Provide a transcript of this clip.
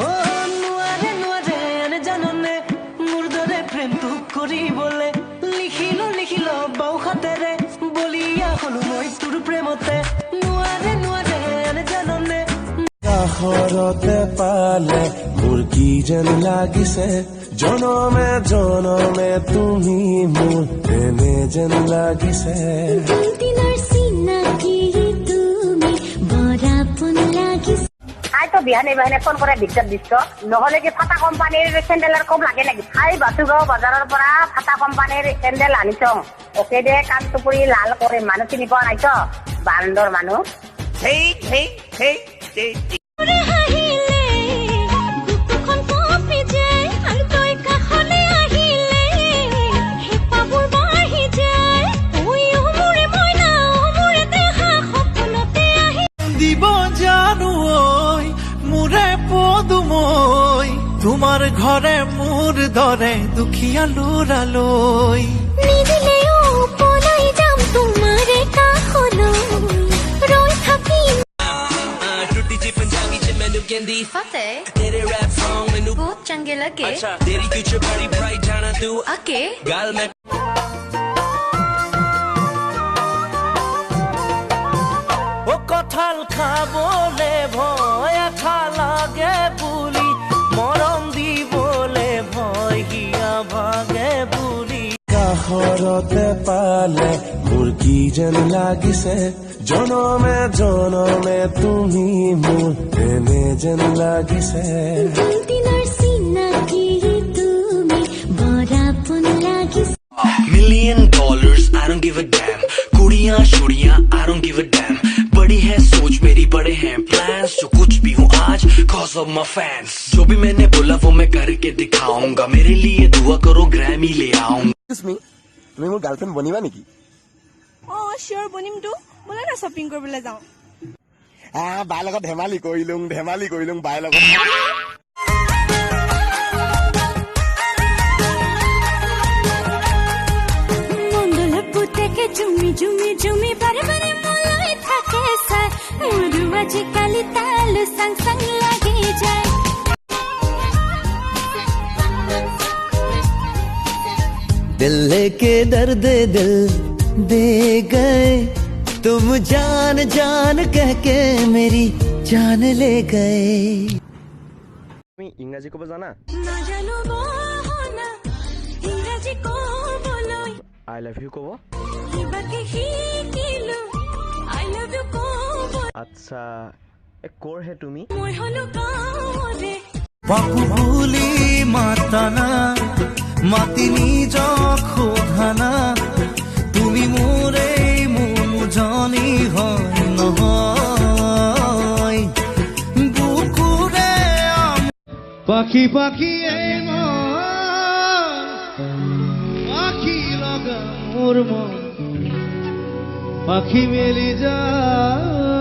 ও নোৱাৰে নোৱাৰে এনে জাননে মোৰ দৰে প্ৰেম তোক কৰিবলে লিখিল বাওখাতেৰে বলিয়া হলো মই তোৰ প্ৰেমতে নোৱাৰে নোৱাৰে এনে জাননে কাষৰতে পালে মোৰ কি যেন লাগিছে জনমে জনমে তুমি মোৰ এনে যেন লাগিছে তো বিহানে বিহানে ফোন করে ডিস্টার্ব দিচ্ছ নহলে কি ফাটা কোম্পানির স্যান্ডেলের কম লাগে নাকি বাসুগাঁও বাজারের পৰা ফাটা কোম্পানির স্যান্ডেল আনিছ ওকে দিয়ে কান টুপুরি লাল করে মানুষ চিনি পাওয়া নাইছ বান্দর মানুষ দিব জানো মোরে পদুময় তোমার ঘরে মোর দরে দুখিয়া লুরালই নিদিলেও পলাই যাম তোমারে কাখলৈ রই থাকি टूटी जी पंजाबी च मैनू कहंदी फतेह तेरे रैप सॉन्ग मैनू बहुत चंगे लगे अच्छा तेरी फ्यूचर बड़ी ब्राइट जाना तू आके गाल मैं ও কঠাল খাবলে ভয় আঠা লাগে বুলি মৰম দিবলে ভয় হিয়া ভাগে বুলি কাষৰতে পালে মোৰ কি যেন লাগিছে জনমে জনমে তুমি মোৰ এনে যেন লাগিছে দিনৰ চিনাকি তুমি বৰাপন লাগিছে $1,000,000 I don't give a damn कुड़ियां शुड़ियां I don't give a damn बड़ी है सोच मेरी बड़े हैं plans जो कुछ भी हूँ आज cause of my fans जो भी मैंने बोला वो मैं करके दिखाऊंगा मेरे लिए दुआ करो ग्रैमी ले आऊंगा তুমি মোৰ গাৰ্লফ্ৰেণ্ড বনিবা নেকি চিয়ৰ বনিম তো ব'লা না শ্বপিং কৰিবলৈ যাওঁ বাৰ লগত ধেমালি কৰিলুং বাৰ লগত পুতেকে জুমি জুমি জুমি বাৰে বাৰে মলৈ থাকে চাই মোৰো আজিকালি তাল চাং চাং লাগি যায় दिल लेके दर्द दिल दे गए तुम जान जान कह के मेरी जान ले गए তুমি ইংৰাজী ক'ব জানা নাজানো বহনা ইংৰাজী ক'বলৈ আই লাভ ইউ ক'ব কিবাকে শিকিলো আই লাভ ইউ ক'ব আচ্ছা ক'ৰহে তুমি মই হলো গাঁৱৰে বাকু বুলি মাতানা মাতি নিজক সোধানা তুমি মোৰে মন জানি হয় নহয় বুকুৰে পাখি পাখি এই পাখি লগা মোৰ মন পাখি মেলি যায়